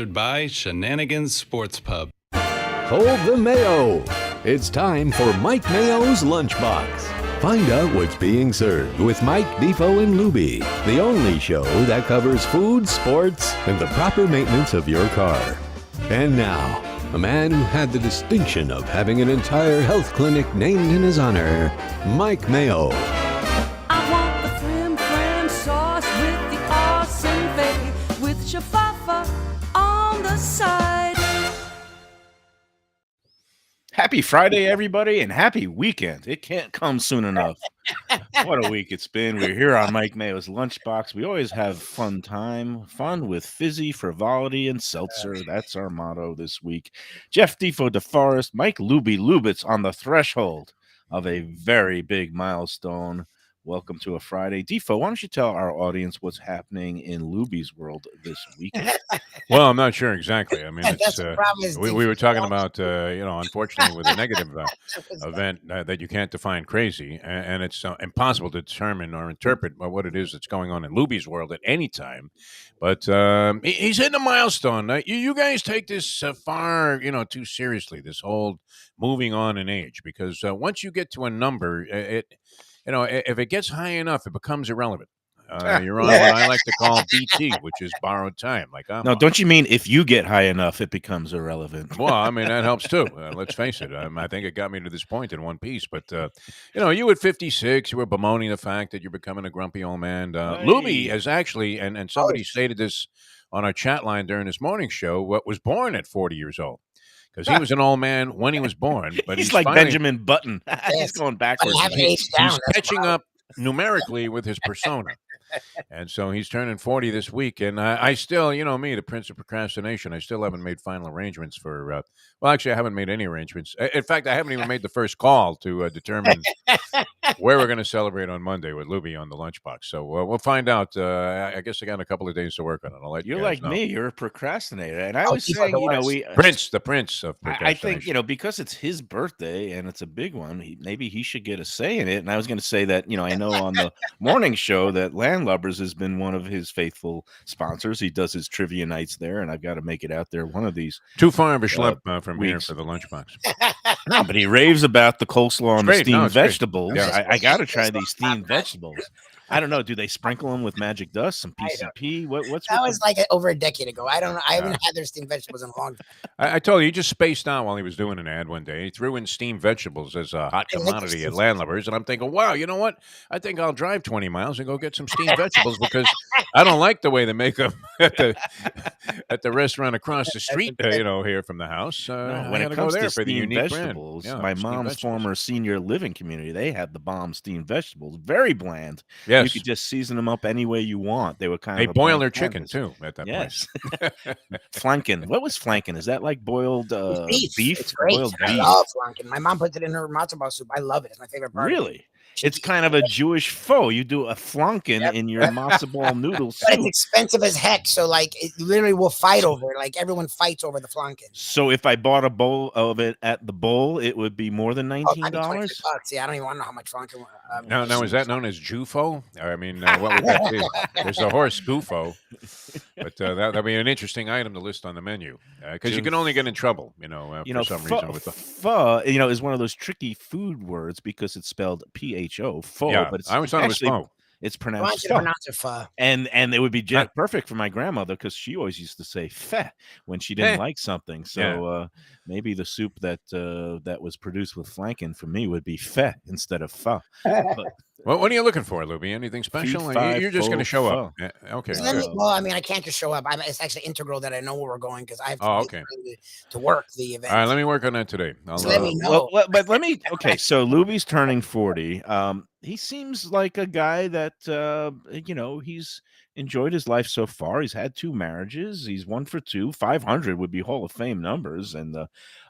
By Shenanigan Sports Pub. Hold the Mayo. It's time for Mike Mayo's Lunchbox. Find out what's being served with Mike, Defo and Lubie, the only show that covers food, sports, and the proper maintenance of your car. And now, a man who had the distinction of having an entire health clinic named in his honor, Mike Mayo. I want the flim sauce with the awesome fay, with shafafa on the side. Happy Friday, everybody, and happy weekend. It can't come soon enough. What a week it's been. We're here on Mike Mayo's Lunchbox. We always have fun with fizzy, frivolity, and seltzer. That's our motto this week. Jeff Defo DeForest, Mike Lubie Lubitz on the threshold of a very big milestone. Welcome to a Friday. Defo, why don't you tell our audience what's happening in Lubie's world this weekend? Well, I'm not sure exactly. I mean, That's the problem is we were talking about, unfortunately, with a negative event that you can't define crazy, and it's impossible to determine or interpret what it is that's going on in Lubie's world at any time. But he's hitting a milestone. You guys take this far, too seriously, this whole moving on in age, because once you get to a number, if it gets high enough, it becomes irrelevant. You're on what I like to call BT, which is borrowed time. Don't you mean if you get high enough, it becomes irrelevant? Well, I mean, that helps too. Let's face it. I think it got me to this point in one piece. But, you at 56, you were bemoaning the fact that you're becoming a grumpy old man. Lubie has actually, and somebody stated this on our chat line during this morning show, was born at 40 years old. Because he was an old man when he was born. But he's like Benjamin Button. He's going backwards. He's catching up numerically with his persona. And so he's turning 40 this week. And I still, me, the prince of procrastination, I still haven't made final arrangements for, actually, I haven't made any arrangements. In fact, I haven't even made the first call to determine where we're going to celebrate on Monday with Lubie on the Lunchbox. So we'll find out. I guess I got a couple of days to work on it. I'll let You're you like know. me. You're a procrastinator. And I was saying, the prince of procrastination. I think, because it's his birthday and it's a big one, maybe he should get a say in it. And I was going to say that, I know on the morning show that Landlubbers has been one of his faithful sponsors. He does his trivia nights there, and I've got to make it out there one of these. Too far of a schlep from here for the Lunchbox. No, but he raves about the coleslaw and the steamed vegetables. Yeah. I got to try these steamed vegetables. I don't know. Do they sprinkle them with magic dust, some PCP? What's that was like over a decade ago. I don't know. I haven't had their steamed vegetables in a long time. I told you, he just spaced out while he was doing an ad one day. He threw in steamed vegetables as a hot commodity at Landlubbers, and I'm thinking, wow, you know what? I think I'll drive 20 miles and go get some steamed vegetables because I don't like the way they make them at the restaurant across the street, here from the house. When it comes to steamed vegetables, my mom's former senior living community, they had the bomb steamed vegetables, very bland. Yes. You could just season them up any way you want. They were kind of. They boil their chicken too at that point. Flanken. What was flanken? Is that like boiled beef? It's great. Boiled I beef. love flanken. My mom puts it in her matzo ball soup. I love it. It's my favorite part. Really? It's kind of a Jewish pho. You do a flanken in your matzo ball noodle soup. But it's expensive as heck. So it literally will fight over it. Like everyone fights over the flanken. So if I bought a bowl of it at the bowl, it would be more than $19. Yeah, I don't even want to know how much flanken. Now is that known as Jufo? I mean, what would that be? There's a horse Gufo, but that'd be an interesting item to list on the menu because you can only get in trouble, for some reason with the pho. Is one of those tricky food words because it's spelled PHO, pho. Yeah, but it's I always thought it was pho. It's pronounced pho. And it would be perfect for my grandmother because she always used to say "feh" when she didn't like something. So maybe the soup that was produced with flanken for me would be "feh" instead of "pho." Well, what are you looking for, Lubie? Anything special? You're just going to show up. Okay. I can't just show up. It's actually integral that I know where we're going because I have to work the event. All right, let me work on that today. Let me know. But let me. Okay, so Lubie's turning 40. He seems like a guy that he's enjoyed his life so far. He's had 2 marriages. He's 1 for 2. 500 would be Hall of Fame numbers. And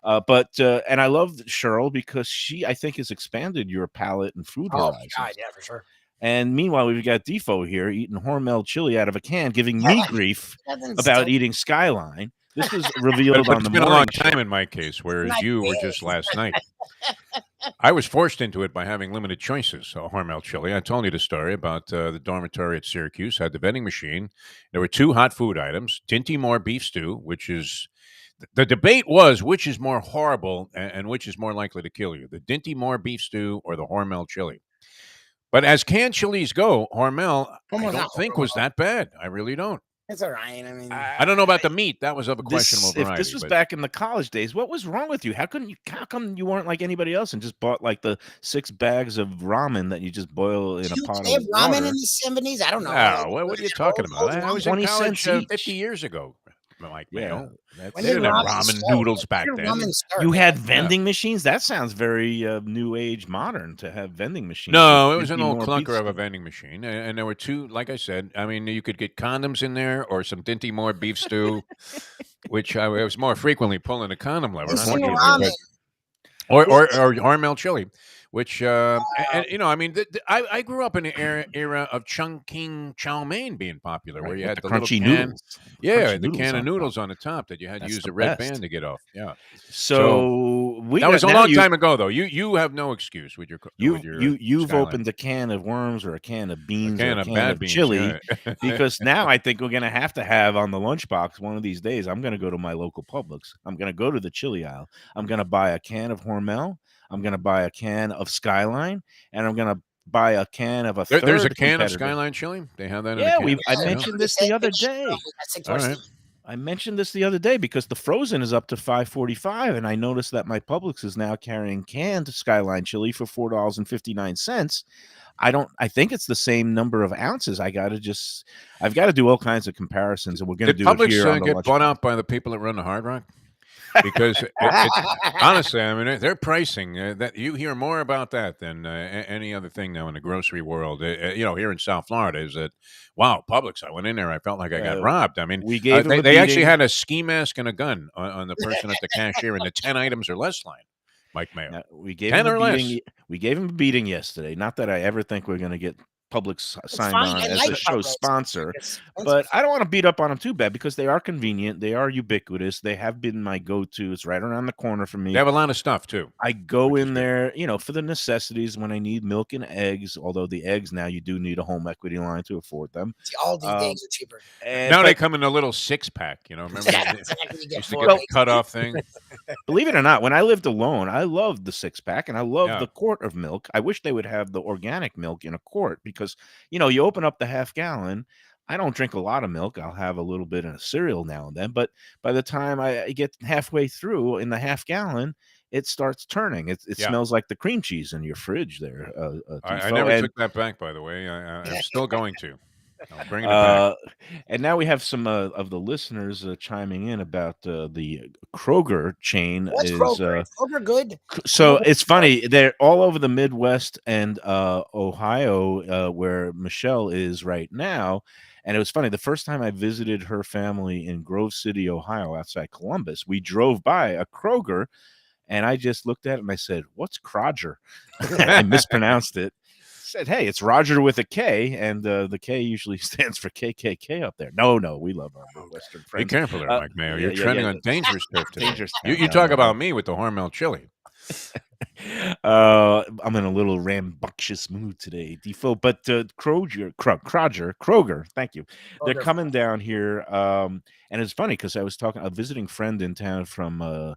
and I love Cheryl because she, I think, has expanded your palate and food horizons. God, yeah, for sure. And meanwhile, we've got Defo here eating Hormel chili out of a can, giving me grief about eating Skyline. This was revealed on the morning. It's been a long time in my case, whereas you were just last night. I was forced into it by having limited choices. So Hormel chili. I told you the story about the dormitory at Syracuse had the vending machine. There were 2 hot food items: Dinty Moore beef stew, which is the debate was which is more horrible and which is more likely to kill you: the Dinty Moore beef stew or the Hormel chili. But as canned chilies go, Hormel I Almost don't not think was that bad. I really don't. It's all right. I mean, I don't know about the meat. That was of a questionable If variety. this was but- back in the college days, what was wrong with you? How come you weren't like anybody else and just bought like the 6 bags of ramen that you just boil in a pot they have of ramen water? in the 70s. I don't know. No, what are you talking about? I was in 20 college cents 50 each. years ago, Mike Mayo. that's When They did didn't have ramen ramen start? noodles back When did then. ramen start? You had Yeah. vending machines? That sounds very new age modern to have vending machines. No, with it was an 50 old more clunker beef of a stew. vending machine, and there were 2. Like I said, I mean, you could get condoms in there or some Dinty Moore beef stew, which I was more frequently pulling the condom lever, Instant unfortunately, ramen. or Hormel chili, which and you know, I mean, I grew up in an era of chunking chow mein being popular, where Right, you with had the the little crunchy can, noodles. yeah, Crunchy the can of on top. noodles on the top that you had to That's use the the red best. band to get off. Yeah, So we that was a now long time ago, though. You have no excuse with your You've Skyline. opened a can of worms or a can of A beans or can a of can bad of beans, chili yeah. because now I think we're gonna have to have on the lunchbox one of these days. I'm gonna go to my local Publix. I'm gonna go to the chili aisle. I'm gonna buy a can of Hormel. I'm gonna buy a can of Skyline, and I'm gonna buy a can of a There's a third can of competitor. Skyline chili. They have that in a Yeah, can. I Yeah. mentioned this the other day. All right. I mentioned this the other day because the frozen is up to $5.45, and I noticed that my Publix is now carrying canned Skyline chili for $4.59. I think it's the same number of ounces. I've got to do all kinds of comparisons, and we're going to Did do it Publix here on the get bought Lunchbox. out by the people that run the Hard Rock? Because it's honestly, I mean, their pricing that you hear more about that than any other thing now in the grocery world. You know, here in South Florida, is that wow, Publix? I went in there, I felt like I got robbed. I mean, we gave them a they actually beating. had a ski mask and a gun on the person at the cashier in the 10 items or less line. Mike Mayo, We gave 10 him or a less. beating. We gave him a beating yesterday. Not that I ever think we're going to get Publix signed fine. on I as like a show Publix. sponsor, It's but expensive. I don't want to beat up on them too bad because they are convenient. They are ubiquitous. They have been my go-to. It's right around the corner from me. They have a lot of stuff too. I go which is in good. there, you know, for the necessities when I need milk and eggs. Although the eggs now you do need a home equity line to afford them. See, all these things are cheaper. Now they But come in a little 6-pack. You know, remember Yeah, they exactly. You get used to 4 get the eggs. cutoff thing. believe it or not, when I lived alone, I loved the 6-pack and I loved Yeah. the quart of milk. I wish they would have the organic milk in a quart because, you know, you open up the half gallon. I don't drink a lot of milk. I'll have a little bit in a cereal now and then. But by the time I get halfway through in the half gallon, it starts turning. It Yeah. smells like the cream cheese in your fridge there. I Defo. never And, took that back, by the way. I'm still going to. I'm bringing it back. and now we have some of the listeners chiming in about the Kroger chain. What's is Kroger? Is Kroger good? So it's funny. They're all over the Midwest and Ohio, where Michelle is right now. And it was funny. The first time I visited her family in Grove City, Ohio, outside Columbus, we drove by a Kroger, and I just looked at it and I said, "What's Kroger?" I mispronounced it. Said, "Hey, it's Roger with a K, and the K usually stands for KKK up there." No, we love our Midwestern Be friends. careful there, Mike Mayo. You're yeah, treading yeah. on dangerous turf today. Dangerous You town. talk No. about me with the Hormel chili. I'm in a little rambunctious mood today, Defo. But Kroger, thank you. They're Kroger. coming down here, and it's funny because I was talking. A visiting friend in town from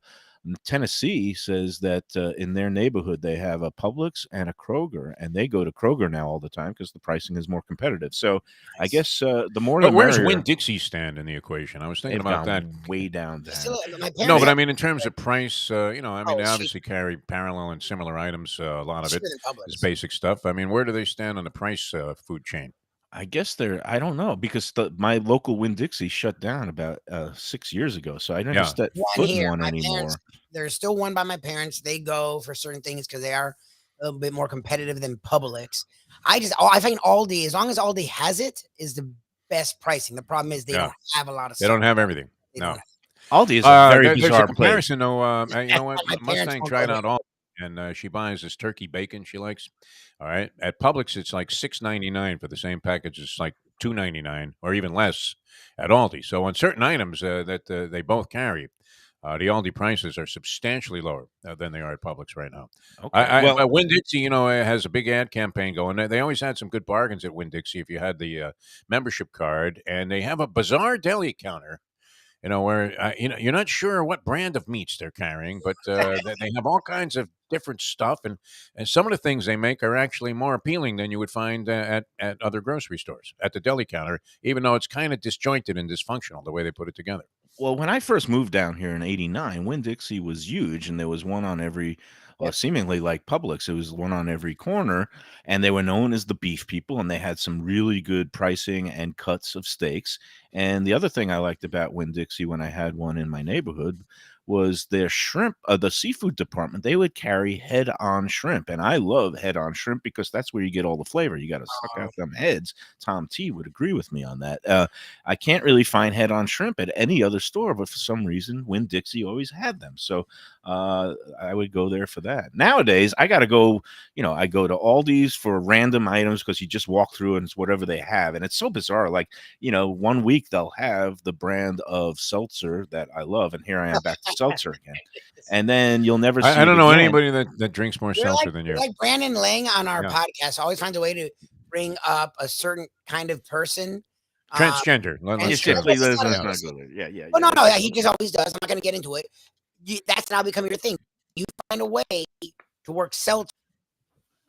Tennessee says that in their neighborhood they have a Publix and a Kroger, and they go to Kroger now all the time because the pricing is more competitive. So I guess the more But the where's merrier. Winn-Dixie stand in the equation? I was thinking They've about that. gone way down. Still, my No, parents but I mean in terms of price, you know, I mean Oh, they cheap. obviously carry parallel and similar items. A lot of it cheaper than is Publix. basic stuff. I mean, where do they stand on the price food chain? I guess I don't know because my local Winn-Dixie shut down about 6 years ago, so I never Yeah. stepped One foot in here. one My anymore. parents, there's still one by my parents. They go for certain things because they are a little bit more competitive than Publix. I think Aldi, as long as Aldi has it, is the best pricing. The problem is they Yeah. don't have a lot of They stuff. don't have everything. They No. don't have- Aldi is a very There's a bizarre place. comparison, though. You know what? My parents Mustang won't tried go out all, and she buys this turkey bacon she likes. All right, at Publix it's like $6.99 for the same package. It's like $2.99 or even less at Aldi. So on certain items that they both carry, The Aldi prices are substantially lower than they are at Publix right now. Okay. Well, But Winn-Dixie, has a big ad campaign going. They always had some good bargains at Winn-Dixie if you had the membership card, and they have a bizarre deli counter. Where you're not sure what brand of meats they're carrying, but they have all kinds of different stuff, and some of the things they make are actually more appealing than you would find at other grocery stores at the deli counter, even though it's kind of disjointed and dysfunctional the way they put it together. well, when I first moved down here in '89, Winn-Dixie was huge, and there was one on every, seemingly like Publix. It was one on every corner, and they were known as the beef people, and they had some really good pricing and cuts of steaks. And the other thing I liked about Winn-Dixie when I had one in my neighborhood was their shrimp, the seafood department. They would carry head-on shrimp, and I love head-on shrimp because that's where you get all the flavor. You got to suck out them heads. Tom T would agree with me on that. I can't really find head-on shrimp at any other store, but for some reason, Winn-Dixie always had them. So I would go there for that. Nowadays, I got to go, I go to Aldi's for random items because you just walk through and it's whatever they have. And it's so bizarre. Like, 1 week they'll have the brand of seltzer that I love. And here I am back to seltzer again. And then you'll never see I don't it know again. anybody that drinks more seltzer than you. Like Brandon Lang on our Yeah. podcast always finds a way to bring up a certain kind of person. Transgender. Yes, Sure. please, let's Yeah. not go there. Yeah. Oh no, he just always does. I'm not going to get into it. That's now becoming your thing. You find a way to work seltzer.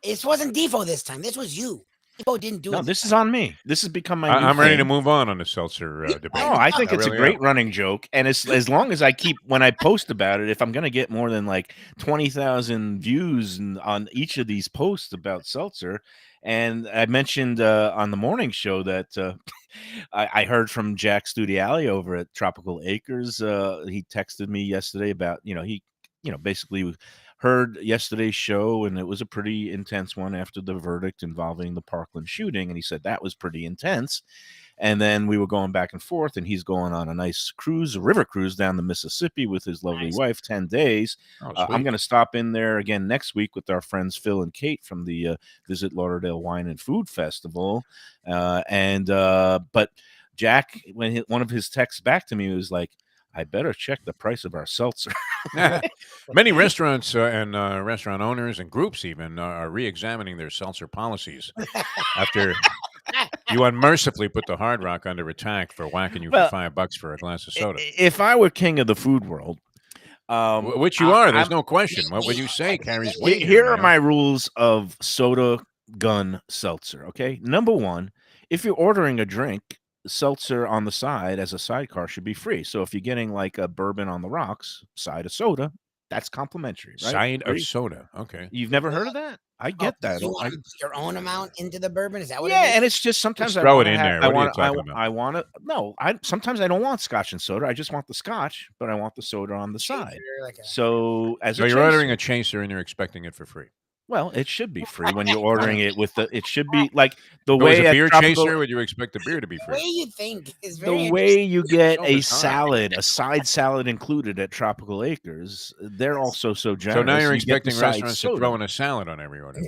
This wasn't Defo this time. This was you. Defo didn't do it. No, this is on me. This has become my. I'm new ready to thing. move on the seltzer debate. No, I think I it's a really great am. running joke, and as long as I keep when I post about it, if I'm going to get more than like 20,000 views on each of these posts about seltzer, and I mentioned on the morning show that I heard from Jack Studiali over at Tropical Acres. He texted me yesterday about he basically heard yesterday's show, and it was a pretty intense one after the verdict involving the Parkland shooting, and he said that was pretty intense. And then we were going back and forth, and he's going on a nice cruise, a river cruise down the Mississippi with his lovely wife, 10 days. Oh, I'm sweet. going to stop in there again next week with our friends Phil and Kate from the Visit Lauderdale Wine and Food Festival. But Jack, when one of his texts back to me was like, I better check the price of our seltzer. Many restaurants and restaurant owners and groups even are re-examining their seltzer policies after you unmercifully put the Hard Rock under attack for whacking you Well, for $5 for a glass of soda. If I were king of the food world, Which you are, there's no question. What would you say carries weight? here are man? my rules of soda gun seltzer. Okay. Number one, if you're ordering a drink, seltzer on the side as a sidecar should be free. So if you're getting like a bourbon on the rocks, side of soda, that's complimentary, right? Side Free. of soda. Okay. You've never heard of that? I get that. You want to put your own amount into the bourbon? Is that what it Yeah, is? and it's just sometimes Just I throw wanna it in have- there. I What are you want talking about? I want to. No, sometimes I don't want scotch and soda. I just want the scotch, but I want the soda on the side. Like a- So as So a you're chaser- ordering a chaser and you're expecting it for free. Well, it should be free when you're ordering it with the. It should be like the If it was way a at beer Tropical- chaser, would you expect the beer to be the way free? you think is very the way you get So a bizarre. salad, a side salad included at Tropical Acres, they're also so generous. So now you're You get the expecting side restaurants to soda. throw in a salad on every order.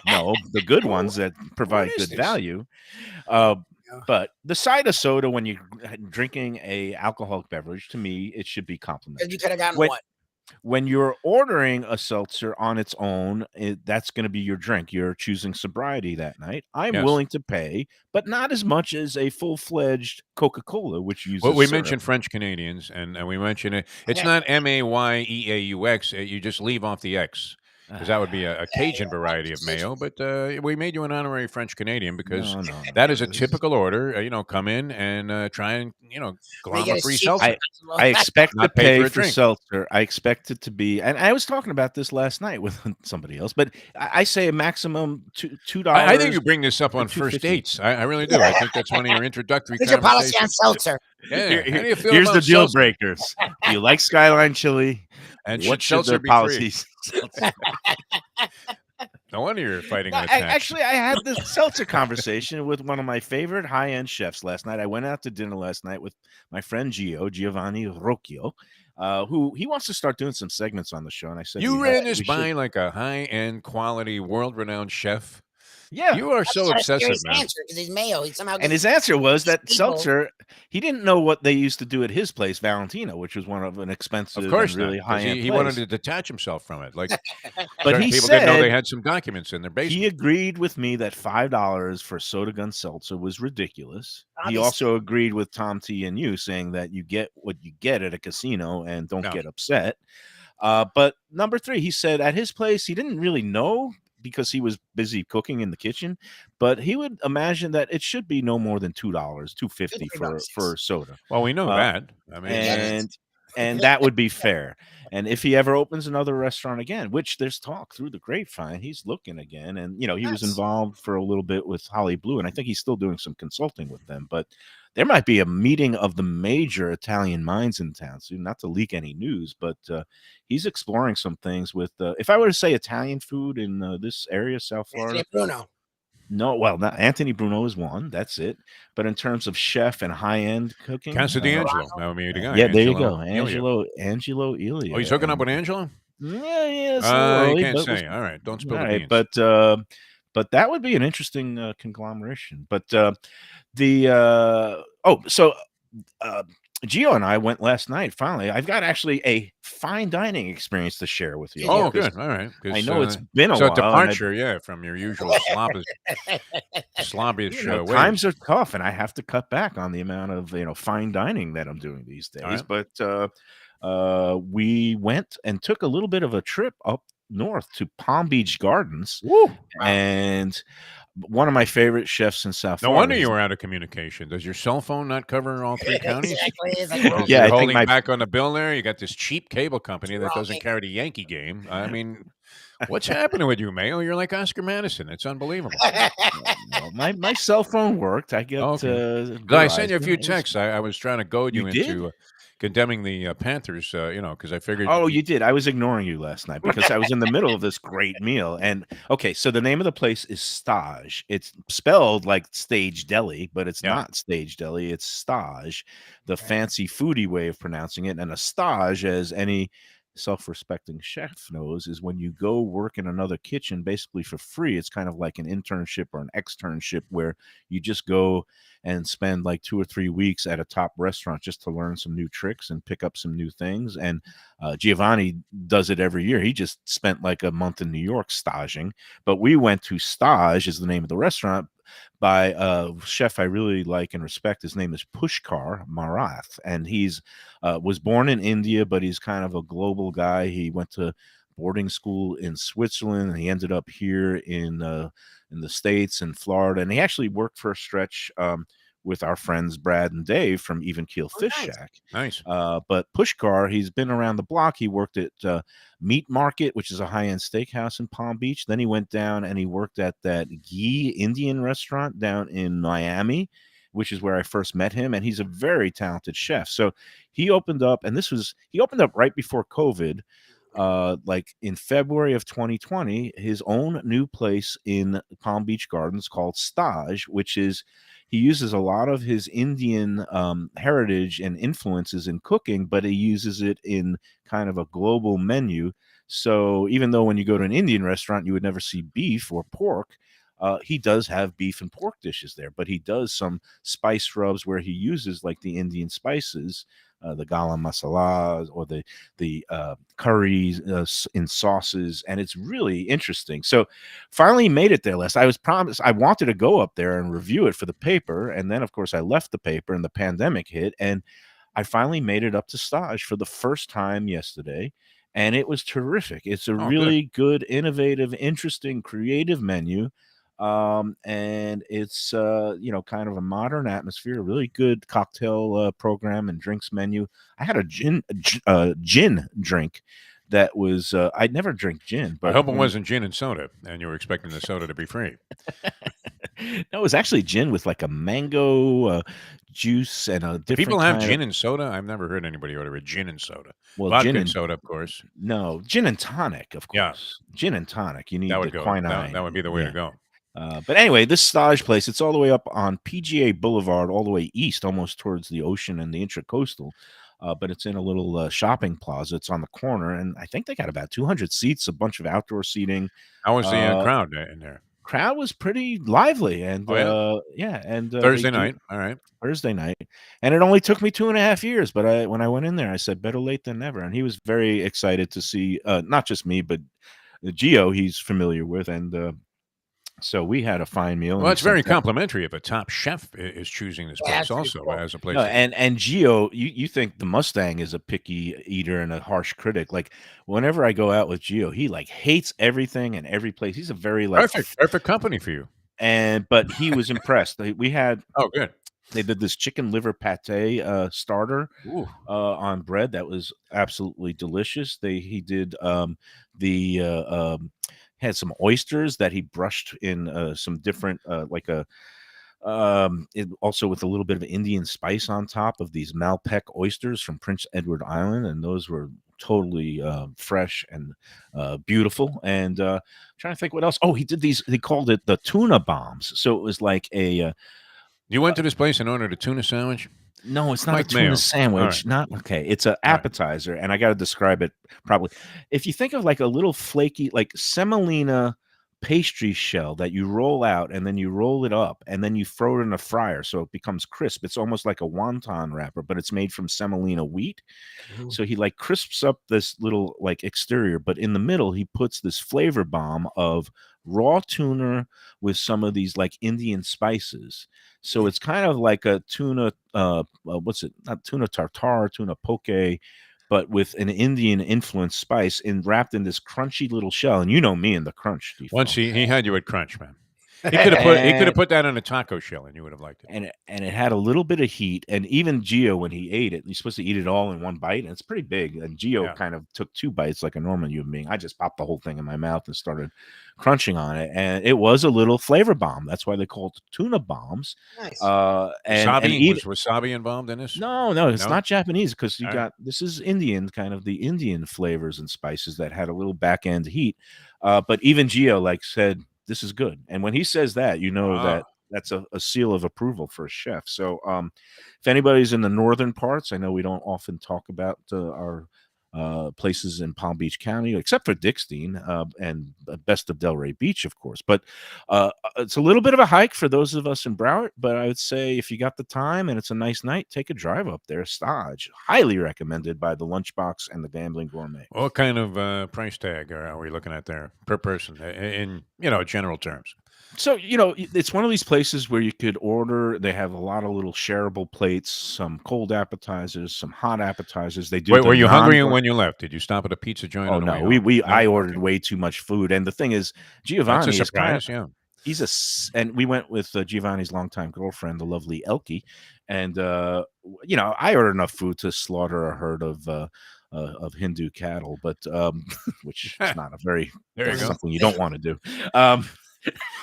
No, the good ones that provide is good this? value. But the side of soda, when you're drinking a alcoholic beverage, to me, it should be complimentary. You could have gotten When- what? When you're ordering a seltzer on its own, that's going to be your drink. You're choosing sobriety that night. I'm Yes. willing to pay, but not as much as a full-fledged Coca-Cola, which uses Well, we syrup. mentioned French Canadians, and we mentioned it. It's Yeah. not Mayeux. You just leave off the X because that would be a Cajun variety of mayo. But we made you an honorary French Canadian because No. that is a typical order. Come in and try and glom Make a it free as cheap seltzer. as possible. I expect to Not pay pay for a for drink. seltzer. I expect it to be, and I was talking about this last night with somebody else, but I say a maximum $2. I think you bring this up on first $2.50. dates. I really do. I think that's one of your introductory What's your policy conversations. on seltzer? Yeah. Here- How do you feel here's the about deal seltzer? breakers. Do you like Skyline chili? And What should should seltzer the be free? policies? No wonder you're fighting No, an attack. actually, I had this seltzer conversation with one of my favorite high-end chefs last night. I went out to dinner last night with my friend Giovanni Rocchio, who he wants to start doing some segments on the show. And I said, You we ran have- this we by should- like a high-end, quality, world-renowned chef Yeah. You are That's so not a obsessive, serious man. answer because he's Mayo. He somehow And gets his answer was that people- seltzer, he didn't know what they used to do at his place, Valentino, which was one of an Of expensive and course really not, because high-end he wanted place. to detach himself from it. Like But certain he people didn't know they said had some documents in their he basement. agreed with me that $5 for soda gun seltzer was ridiculous. He Obviously. also agreed with Tom T and you, saying that you get what you get at a casino and don't Yeah. get upset. But number 3, he said at his place he didn't really know because he was busy cooking in the kitchen, but he would imagine that it should be no more than $2, $2.50 $3, for soda. Well, we know Uh, that. I mean, and that would be fair. And if he ever opens another restaurant again, which there's talk through the grapevine, he's looking again. And he was Nice. involved for a little bit with Holly Blue, and I think he's still doing some consulting with them. But there might be a meeting of the major Italian minds in town soon. Not to leak any news, but he's exploring some things with. If I were to say Italian food in this area, South Florida, Anthony Bruno. no, well, not Anthony Bruno is one. That's it. But in terms of chef and high-end cooking, Casa D'Angelo. That would be the guy. yeah, there you go, Elia. Angelo Elia. Oh, he's hooking up with Angelo? Yeah, it's a little You early, can't but say. All right, don't spill all the right, beans. but that would be an interesting conglomeration. But so Gio and I went last night. Finally, I've got actually a fine dining experience to share with you. Oh, because good. All right. I know it's been a so while. and departure, from your usual slobbish ways. times are tough, and I have to cut back on the amount of fine dining that I'm doing these days. All right. But we went and took a little bit of a trip up north to Palm Beach Gardens, Woo. and one of my favorite chefs in South No Florida. wonder you were out of communication. Does your cell phone not cover all 3 counties? Exactly. It's like, Because Yeah, you're I think holding my- back on the bill there. You got this cheap cable company that Wrong. doesn't carry the Yankee game. I mean, what's happening with you, Mayo? You're like Oscar Madison. It's unbelievable. Well, my cell phone worked. I got. Okay. I sent you a few Verizon. texts. I was trying to goad you You did? into condemning the Panthers. Because I figured. Oh, you did. I was ignoring you last night because I was in the middle of this great meal. And okay, so the name of the place is Stage. It's spelled like Stage Deli, but it's Yeah. not Stage Deli. It's Stage, the fancy foodie way of pronouncing it. And a stage, as any self-respecting chef knows, is when you go work in another kitchen basically for free. It's kind of like an internship or an externship where you just go and spend like 2 or 3 weeks at a top restaurant just to learn some new tricks and pick up some new things. And Giovanni does it every year. He just spent like a month in New York staging, but we went to Stage, is the name of the restaurant, by a chef I really like and respect. His name is Pushkar Marath, and he's was born in India, but he's kind of a global guy. He went to boarding school in Switzerland, and he ended up here in the States and Florida. And he actually worked for a stretch with our friends Brad and Dave from Even Keel Fish nice. Shack. Nice. But Pushkar, he's been around the block. He worked at Meat Market, which is a high-end steakhouse in Palm Beach. Then he went down and he worked at that Ghee Indian restaurant down in Miami, which is where I first met him. And he's a very talented chef. So he opened up, and he opened up right before COVID, like in February of 2020, his own new place in Palm Beach Gardens called Stage, which is, he uses a lot of his Indian heritage and influences in cooking, but he uses it in kind of a global menu. So even though when you go to an Indian restaurant, you would never see beef or pork, he does have beef and pork dishes there, but he does some spice rubs where he uses like the Indian spices, the garam masala or the curries in sauces, and it's really interesting. So finally made it there last. I was promised I wanted to go up there and review it for the paper, and then of course I left the paper and the pandemic hit, and I finally made it up to Stage for the first time yesterday, and it was terrific. It's a really good, innovative, interesting, creative menu. And it's kind of a modern atmosphere, a really good cocktail program and drinks menu. I had a gin drink that was I'd never drink gin, but I hope it wasn't gin and soda, and you were expecting the soda to be free. No, it was actually gin with like a mango juice and a different. People have kind gin of, and soda. I've never heard anybody order a gin and soda. well, Vodka gin and and soda, of course. no gin and tonic, of Yeah. course. Gin and tonic. You need That the would go. quinine. That would be the way Yeah. to go. But anyway, this Stage place, it's all the way up on PGA Boulevard, all the way east, almost towards the ocean and the Intracoastal. But it's in a little shopping plaza. It's on the corner, and I think they got about 200 seats, a bunch of outdoor seating. How was the crowd in there? Crowd was pretty lively, and Oh, yeah? they Thursday do night. All right. Thursday night, and it only took me 2.5 years. But when I went in there, I said, "Better late than never." And he was very excited to see not just me, but Gio. He's familiar with, and so we had a fine meal. And Well, he it's sent very that. complimentary if a top chef is choosing this Yeah, place that's pretty also cool. as a place No, to eat. and Gio, you think the Mustang is a picky eater and a harsh critic? Like whenever I go out with Gio, he like hates everything and every place. He's a very like, Perfect company for you. but he was impressed. We had Oh, good. They did this chicken liver pate starter Ooh. on bread that was absolutely delicious. He did the had some oysters that he brushed in some different like a also with a little bit of Indian spice on top of these Malpec oysters from Prince Edward Island, and those were totally fresh and beautiful. And trying to think what else. Oh, he did these. He called it the tuna bombs. So it was like a You went to this place and ordered a tuna sandwich? no, it's not a Mike tuna Mayo. sandwich. Alright. Not okay. It's an Alright. appetizer, and I got to describe it probably. If you think of like a little flaky, like semolina pastry shell that you roll out and then you roll it up and then you throw it in a fryer so it becomes crisp. It's almost like a wonton wrapper, but it's made from semolina wheat. Ooh. So he like crisps up this little like exterior, but in the middle he puts this flavor bomb of raw tuna with some of these like Indian spices. So Yeah. it's kind of like a tuna what's it? Not tuna tartare, tuna poke, but with an Indian influenced spice and wrapped in this crunchy little shell. And you know me and the crunch. Once he had you at crunch, man. He could have And put that on a taco shell and you would have liked it. it had a little bit of heat, and even Gio, when he ate it, he's supposed to eat it all in one bite, and it's pretty big. And Gio Yeah. kind of took 2 bites like a normal human being. I just popped the whole thing in my mouth and started crunching on it, and it was a little flavor bomb. That's why they call it tuna bombs. Nice. And Was wasabi involved in this? no, it's No? not Japanese because you All right. got this is Indian, kind of the Indian flavors and spices that had a little back end heat. But even Gio like said, this is good. And when he says that, you know Ah. that that's a seal of approval for a chef. So if anybody's in the northern parts, I know we don't often talk about our places in Palm Beach County, except for Dickstein and Best of Delray Beach, of course. But it's a little bit of a hike for those of us in Broward. But I would say if you got the time and it's a nice night, take a drive up there. Stage, highly recommended by the Lunchbox and the Gambling Gourmet. What kind of price tag are we looking at there per person in general terms? So, it's one of these places where you could order. They have a lot of little shareable plates, some cold appetizers, some hot appetizers. They do. Wait, the were you hungry non- when you left? Did you stop at a pizza joint? Oh on the no, way home? I No? ordered Okay. way too much food. And the thing is, That's a Giovanni is kind of, surprise. Yeah. and we went with Giovanni's longtime girlfriend, the lovely Elke, and I ordered enough food to slaughter a herd of Hindu cattle, but which is not a very There you that's go. something you don't want to do.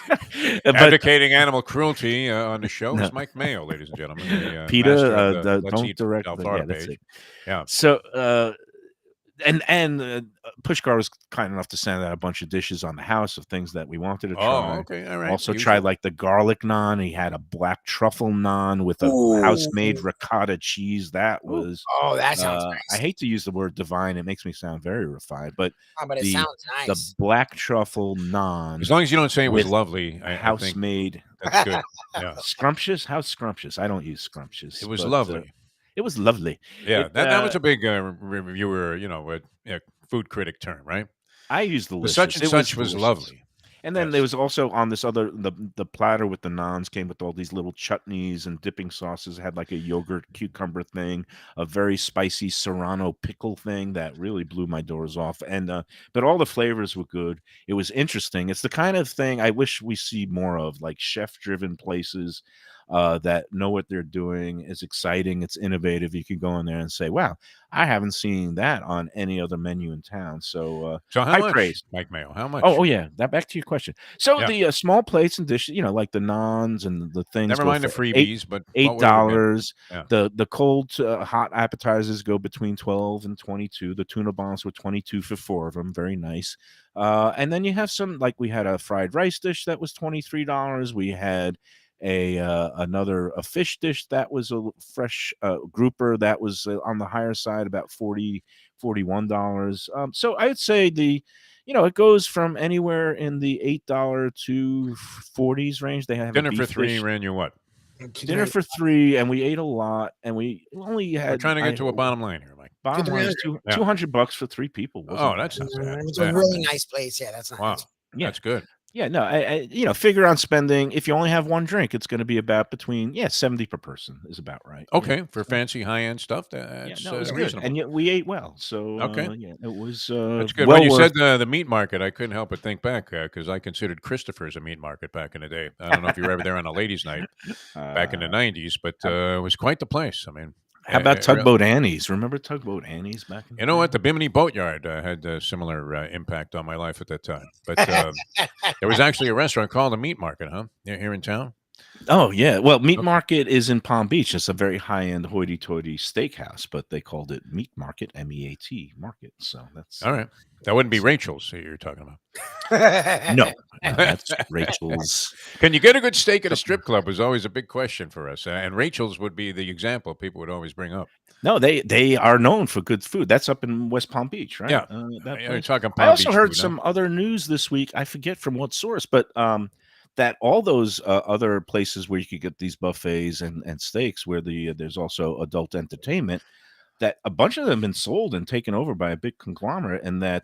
But Advocating animal cruelty on the show No. is Mike Mayo, ladies and gentlemen. The, PETA, master of the Let's don't Eat direct. Del Yeah, Florida that's page. it. Yeah. So, and Pushkar was kind enough to send out a bunch of dishes on the house of things that we wanted to try. Oh, okay. All right. Also Usual. tried like the garlic naan. He had a black truffle naan with a Ooh. house-made ricotta cheese. That was. Oh, that sounds I nice. hate to use the word divine; it makes me sound very refined. But Oh, but it the- sounds the nice. black truffle naan, As long as you don't say it was with lovely, I think house-made, that's good. Yeah. scrumptious. How scrumptious? I don't use scrumptious. It was but, lovely. it was lovely. Yeah, It, that was a big reviewer, food critic term, right? I use the The list. such and such was delicious. lovely. And then Yes. there was also on this other the platter with the naans came with all these little chutneys and dipping sauces. It had like a yogurt cucumber thing, a very spicy serrano pickle thing that really blew my doors off. And but all the flavors were good. It was interesting. It's the kind of thing I wish we see more of, like chef-driven places that know what they're doing. It's exciting. It's innovative. You can go in there and say, "Wow, I haven't seen that on any other menu in town." So So how high much, praise. Mike Mayo? How much? Oh yeah. That back to your question. So Yeah. the small plates and dishes, like the naans and the things. Never go mind the for freebies, but what $8. would it have been? Yeah. The cold hot appetizers go between 12 and 22. The tuna bombs were 22 for 4 of them. Very nice. And then you have some, like we had a fried rice dish that was $23. We had a fish dish that was a fresh grouper that was on the higher side, about $41. So I'd say it goes from anywhere in the $8 to 40s range. They have a Dinner for beef three dish. ran you what? Dinner for three, and we ate a lot, and we only We're had. trying to get to a bottom line here, Mike. Bottom line is Yeah. $200 for 3 people. Oh, Wasn't that's bad. not bad. It's a really nice place. Yeah, that's not. Wow, Yeah. that's good. Yeah, no, I figure on spending. If you only have one drink, it's going to be about between 70 per person is about right. Okay, for fancy high end stuff, that's it was good, reasonable. and yet we ate well. So Okay. yeah, it was. That's good. Well When you worth. said the meat market, I couldn't help but think back because I considered Christopher's a meat market back in the day. I don't know if you were ever there on a ladies' night back in the 90s, but it was quite the place. I mean, How about Tugboat Annie's? Remember Tugboat Annie's back in? You know what? The Bimini Boatyard had a similar impact on my life at that time. But there was actually a restaurant called the Meat Market, huh? Here in town. Oh yeah. Well, Meat Market is in Palm Beach. It's a very high-end hoity-toity steakhouse, but they called it Meat Market, MEAT Market. So that's all right. That wouldn't be Rachel's that you're talking about. No, that's Rachel's. Can you get a good steak at a strip club was always a big question for us. And Rachel's would be the example people would always bring up. No, they are known for good food. That's up in West Palm Beach, right? Yeah. You're talking I Palm also Beach heard food, some other news this week. I forget from what source, but that all those other places where you could get these buffets and steaks, where there's also adult entertainment, that a bunch of them have been sold and taken over by a big conglomerate, and that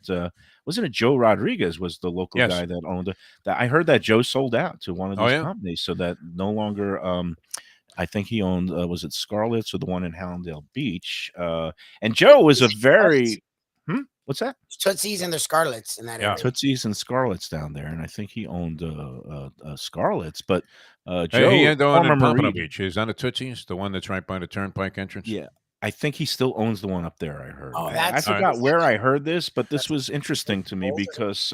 wasn't it Joe Rodriguez was the local Yes. guy that owned it. That I heard that Joe sold out to one of these yeah? companies, so that no longer. I think he owned was it Scarlett's or the one in Hallandale Beach? And Joe was a very what's that? Tootsie's and their Scarlets in that area. Tootsie's and Scarlett's down there, and I think he owned Scarlett's. But Joe, he had the one in Pompano Marine, Beach. Is that a Tootsie's? The one that's right by the Turnpike entrance? yeah. I think he still owns the one up there. I heard. Oh, I that's forgot where I heard this, but this was interesting to me because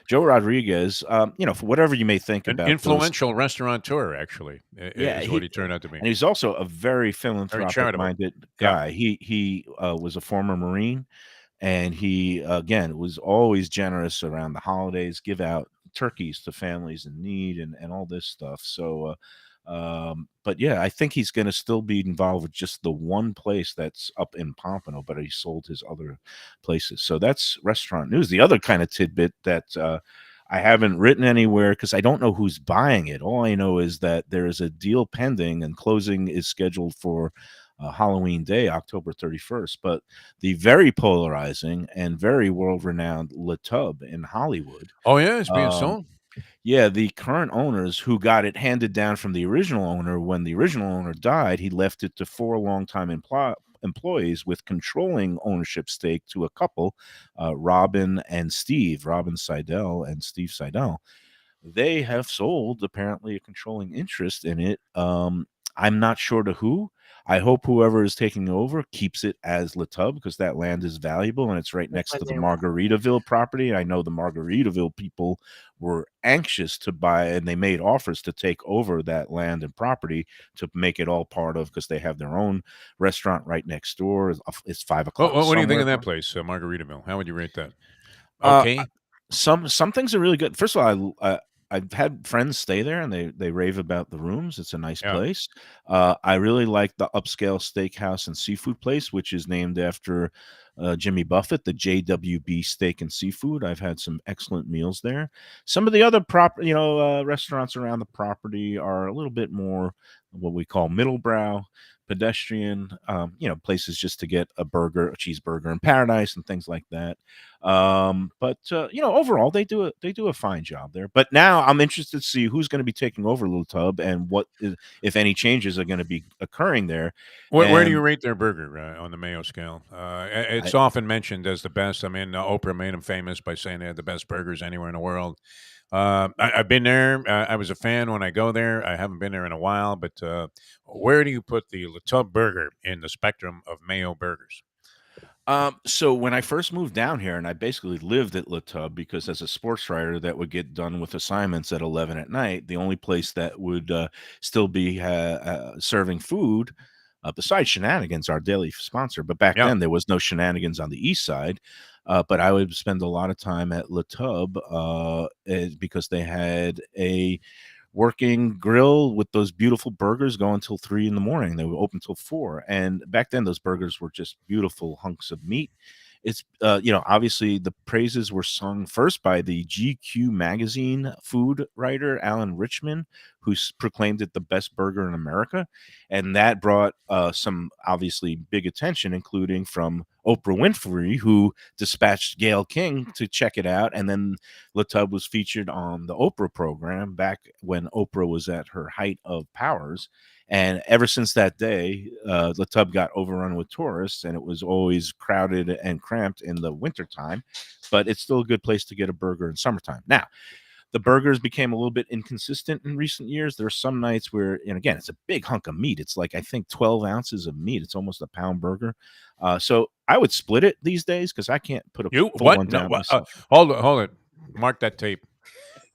Joe Rodriguez, for whatever you may think An about influential restaurateur, actually, is what he turned out to be. and he's also a very philanthropic-minded guy. Yeah. He was a former Marine, and he again was always generous around the holidays, give out turkeys to families in need, and all this stuff. So. But yeah, I think he's going to still be involved with just the one place that's up in Pompano, but he sold his other places. So that's restaurant news. The other kind of tidbit that I haven't written anywhere because I don't know who's buying it. All I know is that there is a deal pending and closing is scheduled for Halloween Day, October 31st. But the very polarizing and very world-renowned Le Tub in Hollywood. Oh yeah, it's being sold. Yeah, the current owners who got it handed down from the original owner. When the original owner died, he left it to 4 longtime employees with controlling ownership stake to a couple, Robin Seidel and Steve Seidel. They have sold apparently a controlling interest in it. I'm not sure to who. I hope whoever is taking over keeps it as Le Tub because that land is valuable and it's right next to the Margaritaville property. I know the Margaritaville people were anxious to buy and they made offers to take over that land and property to make it all part of because they have their own restaurant right next door. It's 5 o'clock. What do you think of that place, Margaritaville? How would you rate that? Okay. Some things are really good. First of all, I've had friends stay there and they rave about the rooms. It's a nice place. I really like the upscale steakhouse and seafood place, which is named after Jimmy Buffett, the JWB Steak and Seafood. I've had some excellent meals there. Some of the other restaurants around the property are a little bit more what we call middlebrow, pedestrian, places just to get a cheeseburger in paradise and things like that. But overall they do a fine job there. But now I'm interested to see who's going to be taking over Le Tub and what if any changes are going to be occurring there. Where do you rate their burger on the Mayo scale? It's often mentioned as the best. I mean, Oprah made them famous by saying they had the best burgers anywhere in the world. I've been there. I was a fan when I go there. I haven't been there in a while, but where do you put the Le Tub burger in the spectrum of Mayo burgers? So when I first moved down here, and I basically lived at Le Tub because as a sports writer that would get done with assignments at 11 at night, the only place that would still be serving food, besides Shenanigans, our daily sponsor. But back then there was no Shenanigans on the east side. But I would spend a lot of time at Le Tub because they had a working grill with those beautiful burgers going till 3 in the morning. They were open till 4. And back then, those burgers were just beautiful hunks of meat. It's obviously the praises were sung first by the GQ magazine food writer Alan Richman, who proclaimed it the best burger in America, and that brought some obviously big attention, including from Oprah Winfrey, who dispatched Gayle King to check it out, and then Le Tub was featured on the Oprah program back when Oprah was at her height of powers. And ever since that day, Le Tub got overrun with tourists, and it was always crowded and cramped in the wintertime. But it's still a good place to get a burger in summertime. Now, the burgers became a little bit inconsistent in recent years. There are some nights where, and again, it's a big hunk of meat. It's like, I think, 12 ounces of meat. It's almost a pound burger. So I would split it these days because I can't put a full one down myself. Hold it. Mark that tape.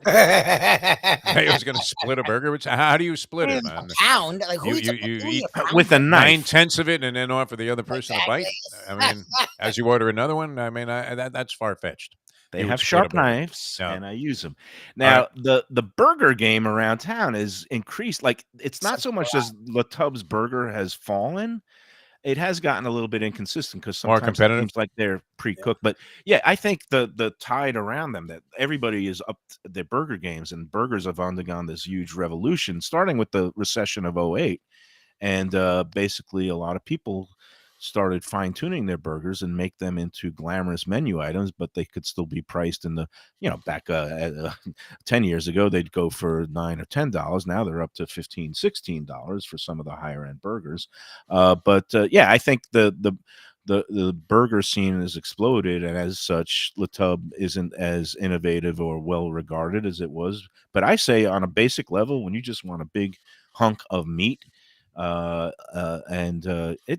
I was going to split a burger. How do you split it, man? A pound? Like, You eat eat a pound? With a knife. 9/10 of it and then offer the other person a bite. I mean, as you order another one, I mean, that's far fetched. They have sharp knives, Yeah. and I use them. Now, the burger game around town is increased. Like, it's not so much as Le Tub's burger has fallen. It has gotten a little bit inconsistent because More sometimes it competitive? seems like they're pre-cooked. But yeah, I think the tide around them, that everybody is up their burger games, and burgers have undergone this huge revolution, starting with the recession of '08. And basically, a lot of people started fine-tuning their burgers and make them into glamorous menu items, but they could still be priced in the, back 10 years ago, they'd go for $9 or $10. Now they're up to $15, $16 for some of the higher-end burgers. But I think the burger scene has exploded, and as such, Le Tub isn't as innovative or well regarded as it was. But I say, on a basic level, when you just want a big hunk of meat,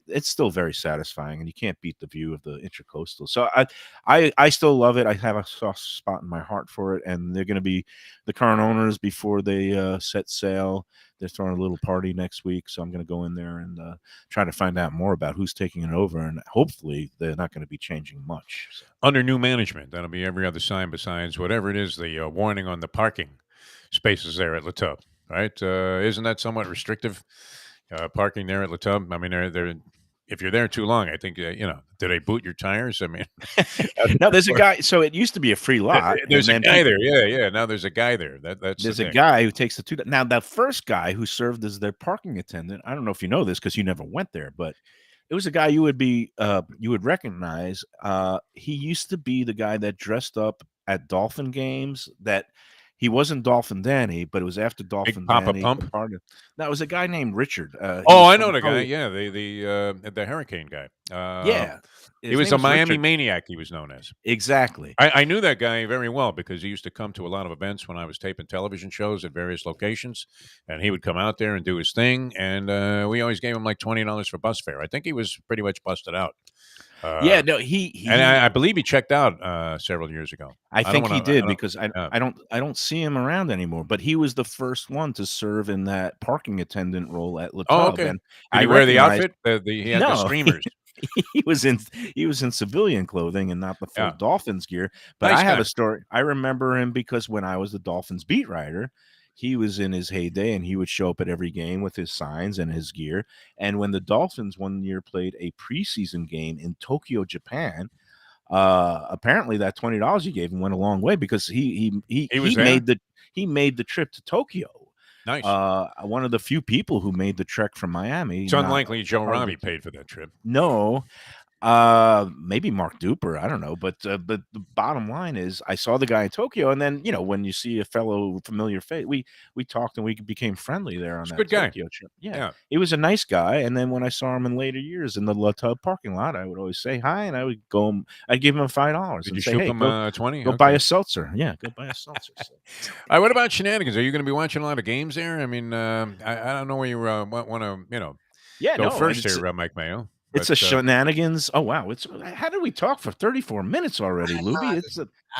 it's still very satisfying, and you can't beat the view of the Intracoastal. So I still love it. I have a soft spot in my heart for it, and they're going to be the current owners before they set sail. They're throwing a little party next week, so I'm going to go in there and try to find out more about who's taking it over, and hopefully they're not going to be changing much. So. Under new management, that'll be every other sign besides whatever it is, the warning on the parking spaces there at Le Tub, right? Isn't that somewhat restrictive? Parking there at Le Tub. I mean, they're if you're there too long, I think do they boot your tires? I mean, no, there's a guy. So it used to be a free lot. There's a guy there. Yeah. Now there's a guy there. There's a guy who takes the two. Now, the first guy who served as their parking attendant, I don't know if you know this because you never went there, but it was a guy you would recognize. He used to be the guy that dressed up at Dolphin games. That he wasn't Dolphin Danny, but it was after Dolphin Danny. Pump. No, it was a guy named Richard. I know the guy. Yeah, the Hurricane guy. He was a Miami Maniac. He was known as. Exactly. I knew that guy very well because he used to come to a lot of events when I was taping television shows at various locations, and he would come out there and do his thing. And we always gave him like $20 for bus fare. I think he was pretty much busted out. He and I believe he checked out several years ago. I think he did because I don't see him around anymore. But he was the first one to serve in that parking attendant role at Le Tub. Oh, okay. And did he wear the outfit? He had the streamers. he was in civilian clothing and not the full Dolphins gear. But nice I have guy. a story. I remember him because when I was the Dolphins beat writer, he was in his heyday, and he would show up at every game with his signs and his gear. And when the Dolphins one year played a preseason game in Tokyo, Japan, apparently that $20 he gave him went a long way because he made the trip to Tokyo. Nice. One of the few people who made the trek from Miami. It's unlikely Joe Robbie paid for that trip. No. Maybe Mark Duper, I don't know, but the bottom line is I saw the guy in Tokyo, and then when you see a fellow familiar face, we talked and we became friendly there on that good Tokyo guy. trip. Yeah, he was a nice guy. And then when I saw him in later years in the Le Tub parking lot, I would always say hi, and I would I'd give him $5. Did and you say, shoot hey, him 20? Go buy a seltzer. Yeah, go buy a seltzer. So. All right, what about Shenanigans? Are you going to be watching a lot of games there? I mean, I don't know where you want to go first here, Mike Mayo. It's a Shenanigans. Oh wow! How did we talk for 34 minutes already, Lubie?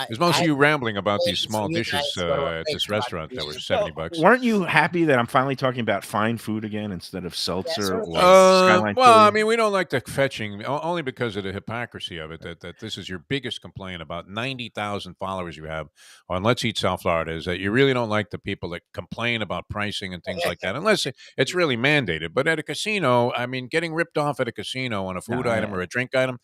There's most I of you rambling about these waiting for small you guys dishes to go to a at place this for about restaurant 2 that were years. $70. Weren't you happy that I'm finally talking about fine food again instead of Yes, seltzer sir. or Yes. Skyline Well, I Chili? mean, we don't like the fetching only because of the hypocrisy of it. That this is your biggest complaint about 90,000 followers you have on Let's Eat South Florida is that you really don't like the people that complain about pricing and things like that, unless it's really mandated. But at a casino, I mean, getting ripped off at a casino on a No, food item or a drink item,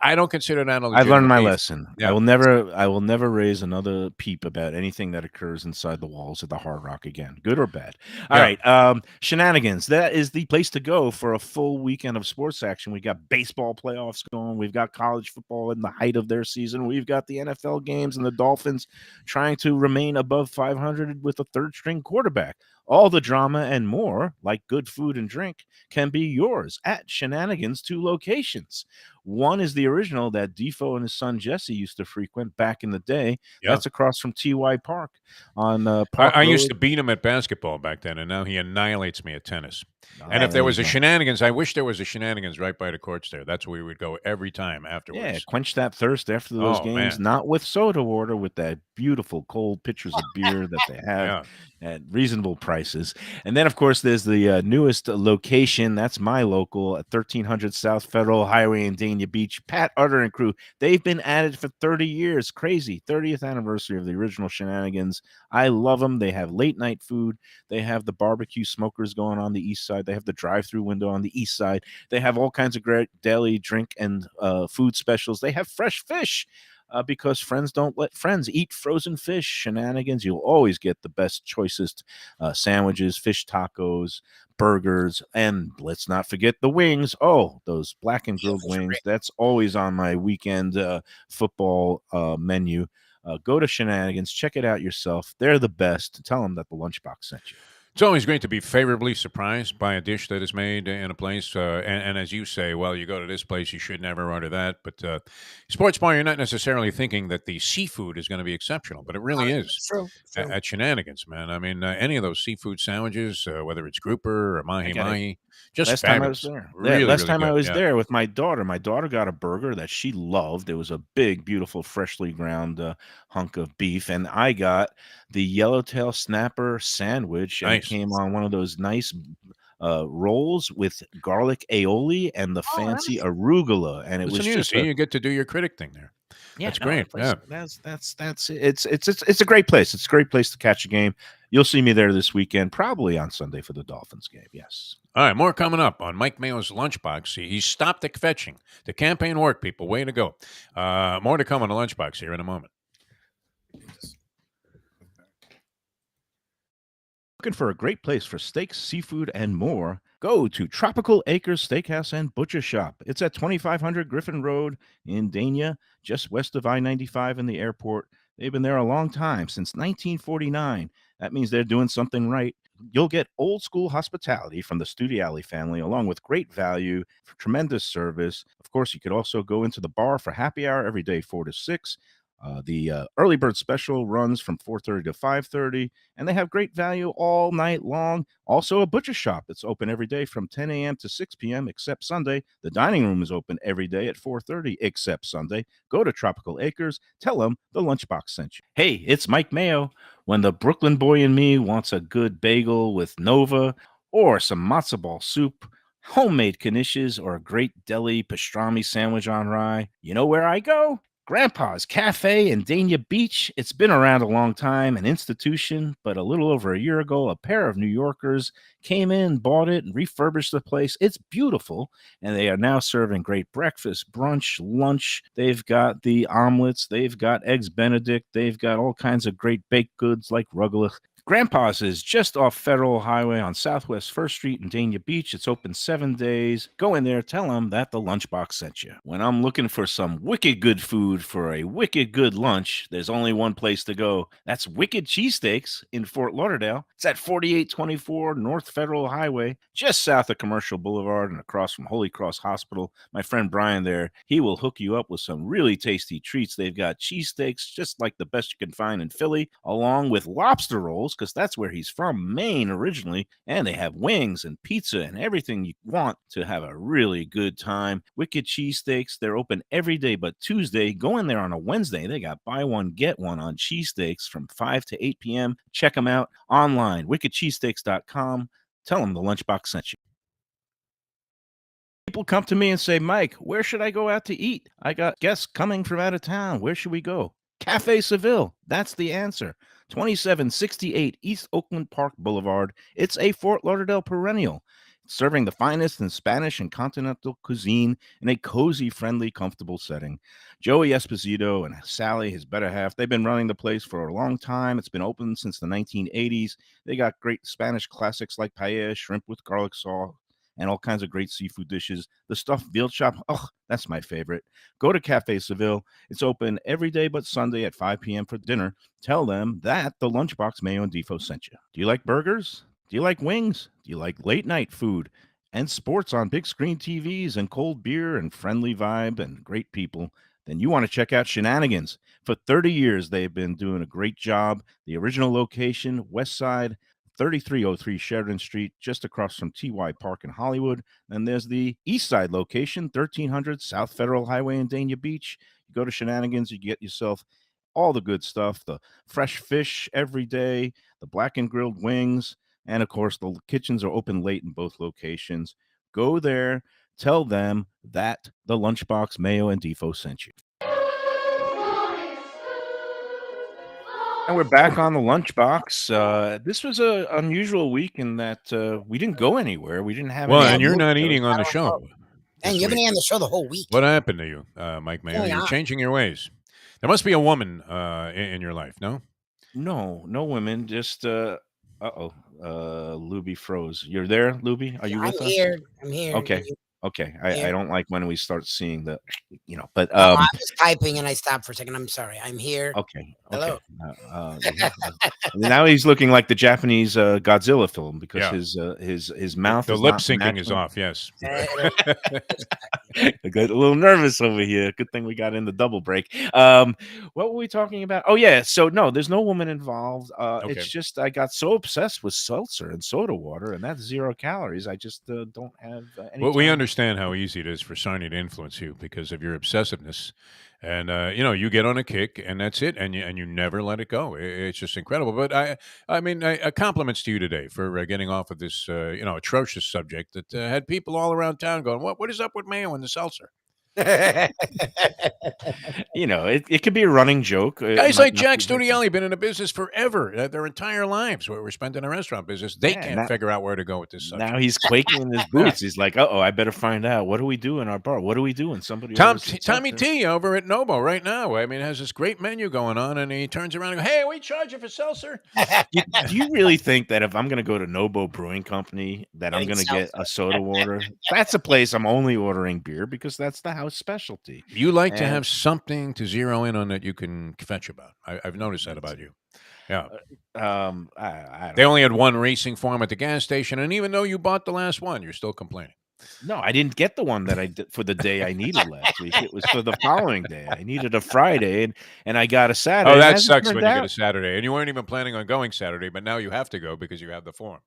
I don't consider that a I've learned legitimate my beef. lesson. Yeah. I will never raise another peep about anything that occurs inside the walls of the Hard Rock again, good or bad. All Yeah. right, Shenanigans. That is the place to go for a full weekend of sports action. We got baseball playoffs going. We've got college football in the height of their season. We've got the NFL games and the Dolphins trying to remain above 500 with a third string quarterback. All the drama and more, like good food and drink, can be yours at Shenanigans' 2 locations. One is the original that Defo and his son Jesse used to frequent back in the day. Yeah. That's across from TY Park on Park I used to Road. beat him at basketball back then, and now he annihilates me at tennis. And Ah, if there was you a go. Shenanigans, I wish there was a Shenanigans right by the courts there. That's where we would go every time Yeah, afterwards. quench that thirst after those Oh, games, man. not with soda water, with that beautiful cold pitchers of beer that they have Yeah. at reasonable prices. And then, of course, there's the newest location. That's my local at 1300 South Federal Highway in Dania Beach. Pat Utter and crew. They've been at it for 30 years. Crazy. 30th anniversary of the original Shenanigans. I love them. They have late night food. They have the barbecue smokers going on the east side. They have the drive-through window on the east side. They have all kinds of great deli, drink, and food specials. They have fresh fish because friends don't let friends eat frozen fish. Shenanigans. You'll always get the best, choicest sandwiches, fish tacos, burgers, and let's not forget the wings. Oh, those black and grilled those are wings. That's always on my weekend football menu. Go to Shenanigans. Check it out yourself. They're the best. Tell them that the Lunchbox sent you. It's always great to be favorably surprised by a dish that is made in a place. And as you say, well, you go to this place, you should never order that. But sports bar, you're not necessarily thinking that the seafood is going to be exceptional, but it really is. True. At Shenanigans, man. I mean, any of those seafood sandwiches, whether it's grouper or mahi got it. mahi, just Last time I was fabulous. there. Really, last really time I good, was yeah. there with my daughter got a burger that she loved. It was a big, beautiful, freshly ground hunk of beef, and I got the Yellowtail snapper sandwich, and it Nice. came on one of those nice rolls with garlic aioli and the fancy nice. arugula, and it Listen was here, just see, you get to do your critic thing there. That's great. Yeah. That's it's a great place. It's a great place to catch a game. You'll see me there this weekend, probably on Sunday for the Dolphins game. Yes. All right, more coming up on Mike Mayo's Lunchbox. He stopped the fetching. The campaign worked, people. Way to go. More to come on the Lunchbox here in a moment. Looking for a great place for steaks, seafood, and more? Go to Tropical Acres Steakhouse and Butcher Shop. It's at 2500 Griffin Road in Dania, just west of I-95 and the airport. They've been there a long time, since 1949. That means they're doing something right. You'll get old school hospitality from the Studiali family, along with great value, tremendous service. Of course, you could also go into the bar for happy hour every day, 4 to 6. The early bird special runs from 4:30 to 5:30, and they have great value all night long. Also, a butcher shop that's open every day from 10 a.m. to 6 p.m. except Sunday. The dining room is open every day at 4:30 except Sunday. Go to Tropical Acres. Tell them the Lunchbox sent you. Hey, it's Mike Mayo. When the Brooklyn boy in me wants a good bagel with Nova or some matzo ball soup, homemade knishes, or a great deli pastrami sandwich on rye, you know where I go? Grandpa's Cafe in Dania Beach. It's been around a long time, an institution, but a little over a year ago, a pair of New Yorkers came in, bought it, and refurbished the place. It's beautiful, and they are now serving great breakfast, brunch, lunch. They've got the omelets. They've got eggs Benedict. They've got all kinds of great baked goods like rugelach. Grandpa's is just off Federal Highway on Southwest 1st Street in Dania Beach. It's open 7 days. Go in there, tell them that the Lunchbox sent you. When I'm looking for some wicked good food for a wicked good lunch, there's only one place to go. That's Wicked Cheesesteaks in Fort Lauderdale. It's at 4824 North Federal Highway, just south of Commercial Boulevard and across from Holy Cross Hospital. My friend Brian there, he will hook you up with some really tasty treats. They've got cheesesteaks, just like the best you can find in Philly, along with lobster rolls vegetables because that's where he's from, Maine originally. And they have wings and pizza and everything you want to have a really good time. Wicked Cheesesteaks, they're open every day but Tuesday. Go in there on a Wednesday. They got buy one, get one on cheesesteaks from 5 to 8 p.m. Check them out online, wickedcheesesteaks.com. Tell them the Lunchbox sent you. People come to me and say, Mike, where should I go out to eat? I got guests coming from out of town. Where should we go? Cafe Seville. That's the answer. 2768 East Oakland Park Boulevard. It's a Fort Lauderdale perennial, serving the finest in Spanish and continental cuisine in a cozy, friendly, comfortable setting. Joey Esposito and Sally, his better half, they've been running the place for a long time. It's been open since the 1980s. They got great Spanish classics like paella, shrimp with garlic sauce, and all kinds of great seafood dishes. The stuffed veal chop, oh, that's my favorite. Go to Cafe Seville. It's open every day but Sunday at 5 p.m. for dinner. Tell them that the Lunchbox Mayo and Defo sent you. Do you like burgers? Do you like wings? Do you like late night food and sports on big screen TVs and cold beer and friendly vibe and great people? Then you want to check out Shenanigans. For 30 years, they've been doing a great job. The original location, West Side, 3303 Sheridan Street, just across from TY Park in Hollywood. Then there's the East Side location, 1300 South Federal Highway in Dania Beach. You go to Shenanigans, you get yourself all the good stuff, the fresh fish every day, the blackened grilled wings, and of course, the kitchens are open late in both locations. Go there, tell them that the Lunchbox Mayo and Defo sent you. And we're back on the Lunchbox. This was an unusual week in that we didn't go anywhere. We didn't have Well, any. and you're not shows. eating on the show. And this you've been week. on the show the whole week. What happened to you, Mike Mayo? Going You're on. changing your ways. There must be a woman in your life, no? No women. Just Lubie froze. You're there, Lubie? Are you I'm with us? here. I'm here. Okay. Okay. I Here. don't like when we start seeing the, but I was typing and I stopped for a second. I'm sorry. I'm here. okay. Hello. Now he's looking like the Japanese Godzilla film because Yeah. his mouth. The is lip not syncing is matching. off. Yes. I got a little nervous over here. Good thing we got in the double break. What were we talking about? Oh yeah. So no, there's no woman involved. Okay. It's just I got so obsessed with seltzer and soda water, and that's 0 calories. I just don't have any. Well, we time. understand how easy it is for Sarnia to influence you because of your obsessiveness, and you get on a kick, and that's it, and you never let it go. It's just incredible. But I mean, compliments to you today for getting off of this atrocious subject that had people all around town going, "What is up with Mayo and the seltzer?" It could be a running joke. Guys like Jack Studielli been in the business forever, their entire lives. We're spent in the restaurant business. They can't figure out where to go with this subject. Now he's quaking in his boots. He's like, "Uh-oh, I better find out. What do we do in our bar? What do we do when somebody?" Tommy T over at Nobo right now. I mean, has this great menu going on, and he turns around and goes, "Hey, we charge you for seltzer." Do you really think that if I'm going to go to Nobo Brewing Company, that I'm going to get a soda water? That's a place I'm only ordering beer because that's the house specialty. You like to have something to zero in on that you can fetch about. I've noticed that about you. Yeah. I They only had one racing form at the gas station, and even though you bought the last one, you're still complaining. No, I didn't get the one that I did for the day I needed last week. It was for the following day. I needed a Friday, and I got a Saturday. Oh, that As it sucks turned when you get out- a Saturday, and you weren't even planning on going Saturday, but now you have to go because you have the form.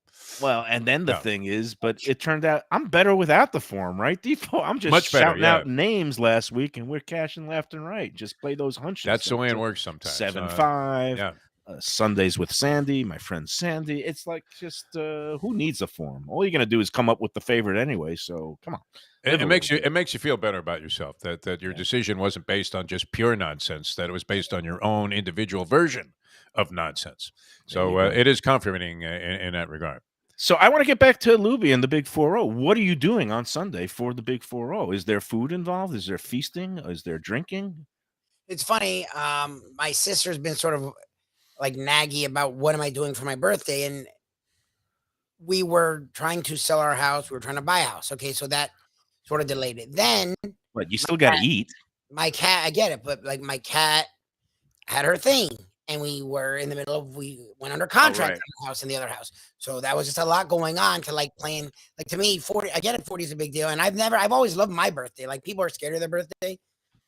Well, and then the Yeah. thing is, but it turned out I'm better without the form, right? Defo, I'm just Much better, shouting yeah. out names last week, and we're cashing left and right. Just play those hunches. That's the way it works sometimes. 7-5. Yeah. Sundays with Sandy, my friend Sandy. It's like just who needs a form? All you're gonna do is come up with the favorite anyway. So come on. It makes you feel better about yourself that your decision wasn't based on just pure nonsense, that it was based on your own individual version of nonsense. So it is comforting in that regard. So I want to get back to Lubie and the Big 4-0. What are you doing on Sunday for the Big 4-0? Is there food involved? Is there feasting? Is there drinking? It's funny. My sister's been sort of like naggy about what am I doing for my birthday, and we were trying to sell our house. We were trying to buy a house. Okay, so that sort of delayed it. Then But you still got to eat. my cat, I get it, but like my cat had her thing, and we were in the middle of, we went under contract right. on the house and the other house. So that was just a lot going on to like playing, like to me, 40, I get it, 40 is a big deal. And I've always loved my birthday. Like people are scared of their birthday.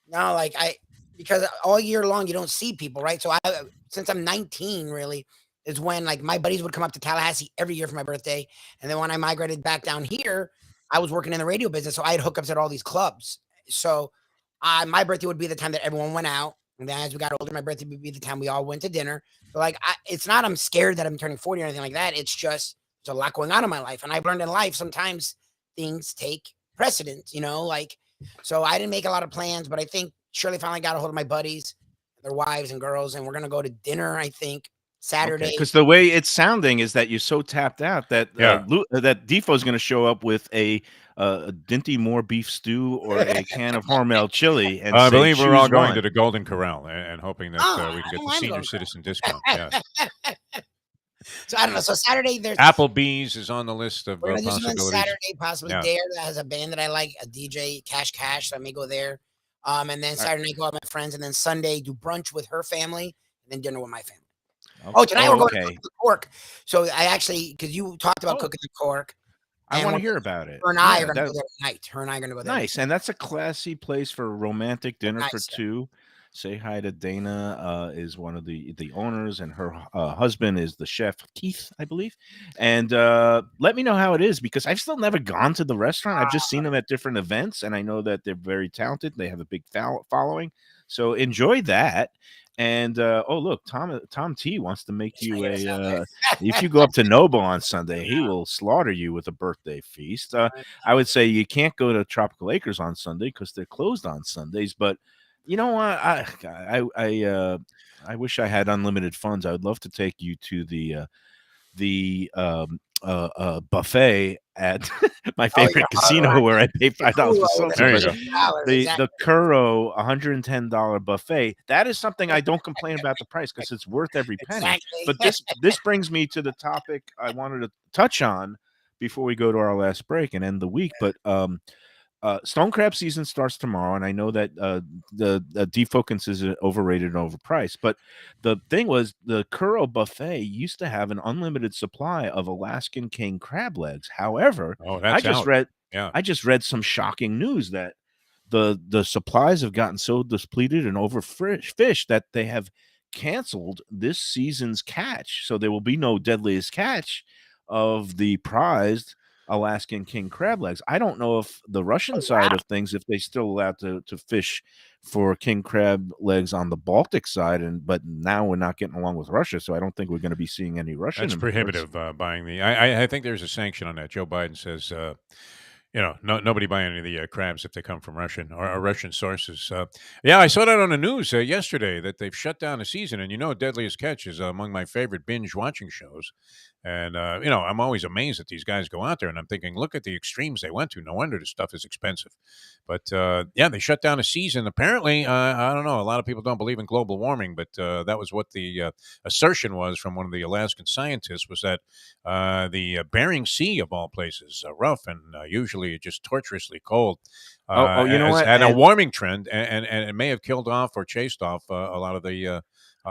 No, because all year long you don't see people, right? So since I'm 19, really, is when like my buddies would come up to Tallahassee every year for my birthday. And then when I migrated back down here, I was working in the radio business. So I had hookups at all these clubs. So my birthday would be the time that everyone went out. And then as we got older, my birthday would be the time we all went to dinner. So like, it's not I'm scared that I'm turning 40 or anything like that. It's just there's a lot going on in my life. And I've learned in life sometimes things take precedence, like, so I didn't make a lot of plans, but I think Shirley finally got a hold of my buddies, their wives and girls, and we're going to go to dinner, I think, Saturday. Because the way it's sounding is that you're so tapped out that that Defo's going to show up with a Dinty Moore beef stew or a can of Hormel chili. And I believe we're all going one. to the Golden Corral and hoping that we can get the senior citizen discount. Yeah. So I don't know. So Saturday there's Applebee's is on the list of we're gonna do something possibilities. Saturday, possibly Dare that has a band that I like, a DJ Cash. So I may go there. And then Saturday night go out with my friends, and then Sunday do brunch with her family, and then dinner with my family. Okay. Tonight we're going to Cork. So I actually, because you talked about cooking the Cork. I want to hear about it. Her and I are going to go there tonight. Her and I are going to go there. Nice. And that's a classy place for a romantic dinner for two. Say hi to Dana, is one of the owners, and her husband is the chef, Keith, I believe. And let me know how it is, because I've still never gone to the restaurant. I've just seen them at different events, and I know that they're very talented. They have a big following. So enjoy that. And look, Tom T wants to make you if you go up to Noble on Sunday, he will slaughter you with a birthday feast. I would say you can't go to Tropical Acres on Sunday because they're closed on Sundays, but you know what? I wish I had unlimited funds. I would love to take you to the buffet at my favorite casino where I pay $5 for something. There you go. The Curro $110 buffet. That is something I don't complain about the price because it's worth every penny. Exactly. But this brings me to the topic I wanted to touch on before we go to our last break and end the week. But stone crab season starts tomorrow, and I know that the defocus is overrated and overpriced. But the thing was, the Curro buffet used to have an unlimited supply of Alaskan king crab legs. However, I just read some shocking news that the supplies have gotten so depleted and overfished that they have canceled this season's catch. So there will be no deadliest catch of the prized Alaskan king crab legs. I don't know if the Russian side of things, if they still allowed to fish for king crab legs on the Baltic side, but now we're not getting along with Russia, so I don't think we're going to be seeing any Russian. That's prohibitive buying the. I think there's a sanction on that. Joe Biden says, nobody buy any of the crabs if they come from Russian or Russian sources. I saw that on the news yesterday that they've shut down a season, and Deadliest Catch is among my favorite binge watching shows. And, I'm always amazed that these guys go out there, and I'm thinking, look at the extremes they went to. No wonder this stuff is expensive. But, they shut down a season. Apparently, I don't know, a lot of people don't believe in global warming, but that was what the assertion was from one of the Alaskan scientists, was that the Bering Sea, of all places, rough and usually just torturously cold, had a warming trend, and it may have killed off or chased off a lot of the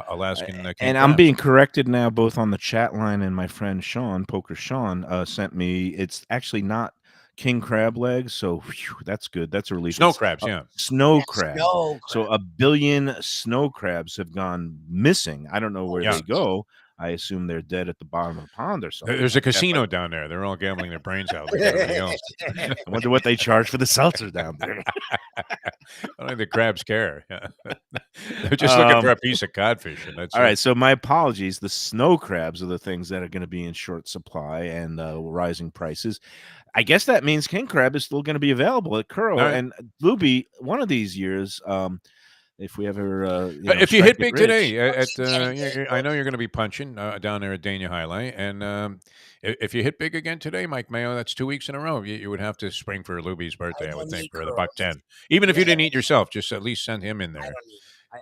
Alaskan king and crabs. I'm being corrected now, both on the chat line, and my friend Sean, Poker Sean, sent me. It's actually not king crab legs, so that's good. That's a relief. Snow crabs, snow crabs. So 1 billion snow crabs have gone missing. I don't know where they go. I assume they're dead at the bottom of the pond or something. There's a casino down there. They're all gambling their brains out like everybody else. I wonder what they charge for the seltzer down there. I don't think the crabs care. They're just looking for a piece of codfish. And that's all right. So my apologies. The snow crabs are the things that are going to be in short supply and rising prices. I guess that means king crab is still going to be available at Curro and Lubie one of these years. If we ever, if you hit big today, I know you're going to be punching down there at Dania Highlight, and if you hit big again today, Mike Mayo, that's 2 weeks in a row. You would have to spring for Lubie's birthday, I would think, for the $1.10. Even if you didn't eat yourself, just at least send him in there.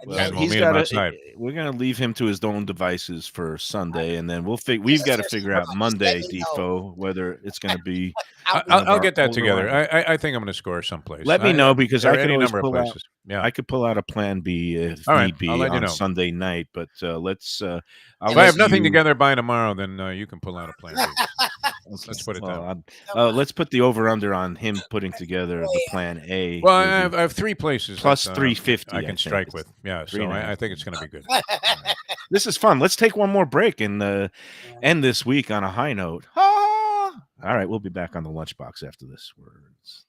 And we'll meet him outside. We're going to leave him to his own devices for Sunday, and then we've got to figure out Monday, Defo, whether it's going to be. I'll get that together. I think I'm going to score someplace. Let me know, because I can any always number of pull out. places. Yeah, I could pull out a plan B if need be on Sunday night. But let's. If I have nothing together by tomorrow, then you can pull out a plan B. Let's put it down. Let's put the over/under on him putting together the plan A. Well, I have 3 places plus 350 I can strike with. Yeah, so I think it's going to be good. This is fun. Let's take one more break and end this week on a high note. Ah! All right, we'll be back on the Lunchbox after these words.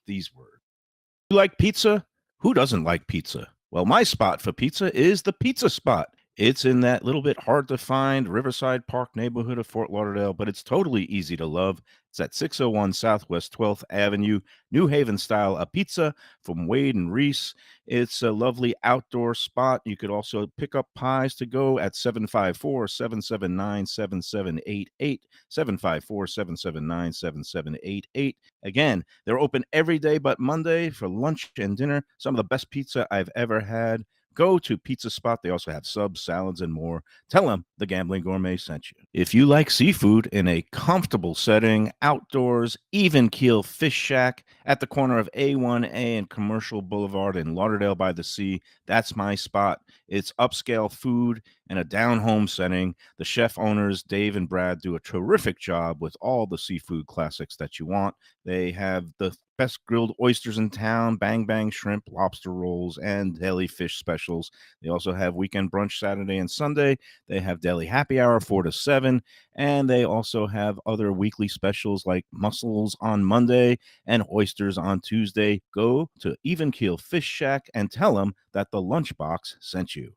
You like pizza? Who doesn't like pizza? Well, my spot for pizza is the Pizza Spot. It's in that little bit hard to find Riverside Park neighborhood of Fort Lauderdale, but it's totally easy to love. It's at 601 Southwest 12th Avenue, New Haven style, a pizza from Wade and Reese. It's a lovely outdoor spot. You could also pick up pies to go at 754-779-7788, 754-779-7788. Again, they're open every day but Monday for lunch and dinner. Some of the best pizza I've ever had. Go to Pizza Spot. They also have subs, salads, and more. Tell them the Gambling Gourmet sent you. If you like seafood in a comfortable setting, outdoors, even keel fish shack at the corner of A1A and Commercial Boulevard in Lauderdale by the Sea, that's my spot. It's upscale food in a down-home setting. The chef owners, Dave and Brad, do a terrific job with all the seafood classics that you want. They have the best grilled oysters in town, bang bang shrimp, lobster rolls, and deli fish specials. They also have weekend brunch Saturday and Sunday. They have deli happy hour 4 to 7, and they also have other weekly specials like mussels on Monday and oysters on Tuesday. Go to Even Keel Fish Shack and tell them that the Lunchbox sent you.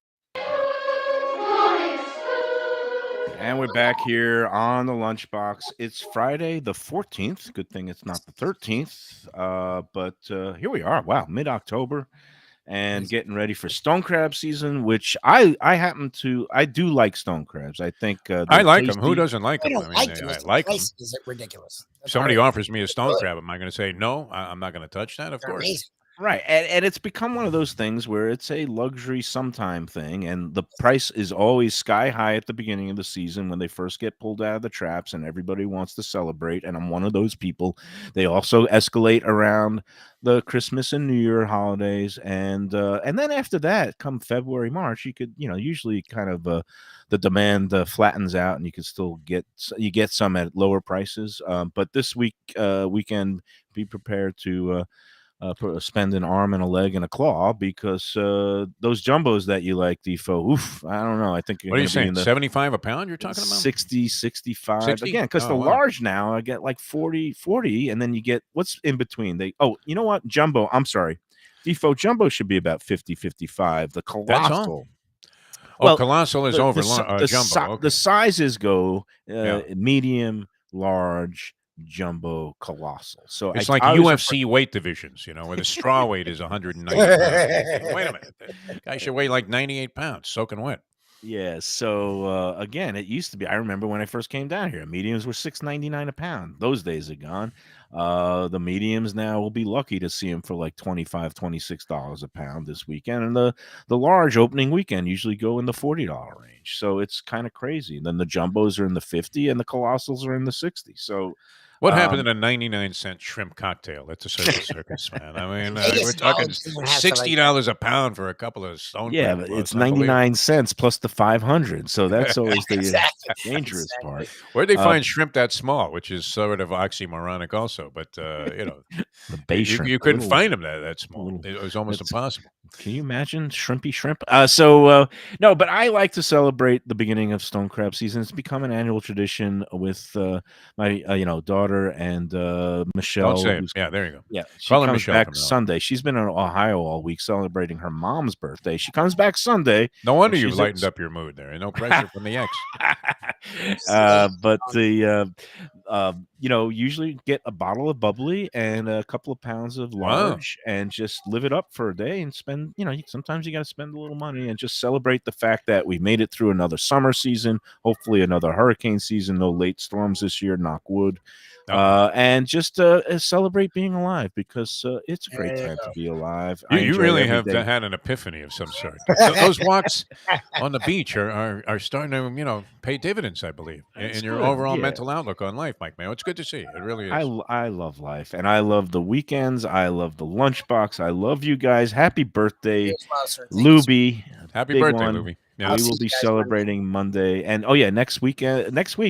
And we're back here on the Lunchbox. It's Friday the 14th. Good thing it's not the 13th. But here we are. Wow, mid-October. And getting ready for stone crab season, which I do like stone crabs. I think I like them. Who doesn't like I them? don't like them. I like them. Is it ridiculous? That's Somebody hard. offers me a stone crab. Am I going to say no? I'm not going to touch that. Of They're course. amazing. Right. And it's become one of those things where it's a luxury sometime thing. And the price is always sky high at the beginning of the season when they first get pulled out of the traps and everybody wants to celebrate. And I'm one of those people. They also escalate around the Christmas and New Year holidays. And then after that, come February, March, you could, usually kind of the demand flattens out and you can still get some at lower prices. But this weekend, be prepared to spend an arm and a leg and a claw because those jumbos that you like, Defo, I don't know. I think What are you saying? 75 a pound you're talking about? 60, 65. 60? Again, because Oh, the wow. large now, I get like 40, and then you get what's in between. You know what? Jumbo, I'm sorry. Defo, jumbo should be about 50, 55. The That's colossal. all? Well, colossal is over jumbo. Okay. The sizes go Yeah. medium, large, jumbo, colossal. So It's like I was UFC weight divisions, where the straw weight is 190 pounds. Wait a minute. That guy should weigh like 98 pounds, soaking wet. Yeah. So again, it used to be. I remember when I first came down here, mediums were $6.99 a pound. Those days are gone. The mediums now will be lucky to see them for like $25, $26 a pound this weekend, and the large opening weekend usually go in the $40 range. So it's kind of crazy. And then the jumbos are in the 50, and the colossals are in the 60. So. What happened to the 99-cent shrimp cocktail at the circus, man? I mean, we're talking $60 a pound for a couple of stone. Yeah, but it's 99 cents plus the 500. So that's always the dangerous part. Where'd they find shrimp that small, which is sort of oxymoronic also, but, the bay shrimp. You couldn't find them that small. It was almost impossible. Can you imagine shrimpy shrimp? No, but I like to celebrate the beginning of stone crab season. It's become an annual tradition with my daughter and Michelle. Don't say it. Yeah, there you go. Yeah, she Call her comes Michelle back from now on. Sunday. She's been in Ohio all week celebrating her mom's birthday. She comes back Sunday. No wonder and you she's lightened up your mood there. No pressure from the ex. But the usually get a bottle of bubbly and a couple of pounds of large and just live it up for a day and spend, sometimes you got to spend a little money and just celebrate the fact that we made it through another summer season, hopefully another hurricane season, no late storms this year, knock wood. And just celebrate being alive because it's a great time to be alive. You really have had an epiphany of some sort. Those walks on the beach are starting to, pay dividends, I believe, in your overall mental outlook on life, Mike Mayo. It's good to see. It really is. I love life, and I love the weekends. I love the Lunchbox. I love you guys. Happy birthday, Lubie. Happy birthday, Lubie. I'll We see will you be guys Monday. celebrating Monday, and next week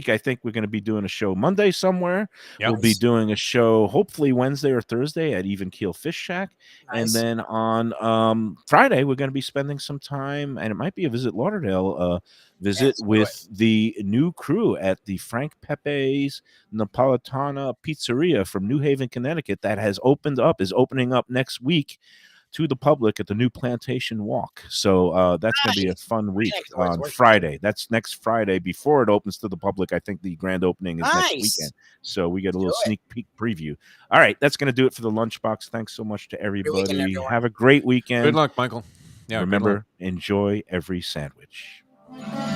I think we're going to be doing a show Monday somewhere. Yep. We'll be doing a show hopefully Wednesday or Thursday at Even Keel Fish Shack, and Nice. then on Friday we're going to be spending some time, and it might be a Visit Lauderdale visit Let's do with the new crew at the Frank Pepe's Napolitana Pizzeria from New Haven, Connecticut, that is opening up next week to the public at the new Plantation Walk. So that's going to be a fun week on Friday. That's next Friday before it opens to the public. I think the grand opening is next weekend. So we get a little sneak peek preview. All right, that's going to do it for the Lunchbox. Thanks so much to everybody. Weekend, have a great weekend. Good luck, Michael. Yeah, remember, enjoy every sandwich.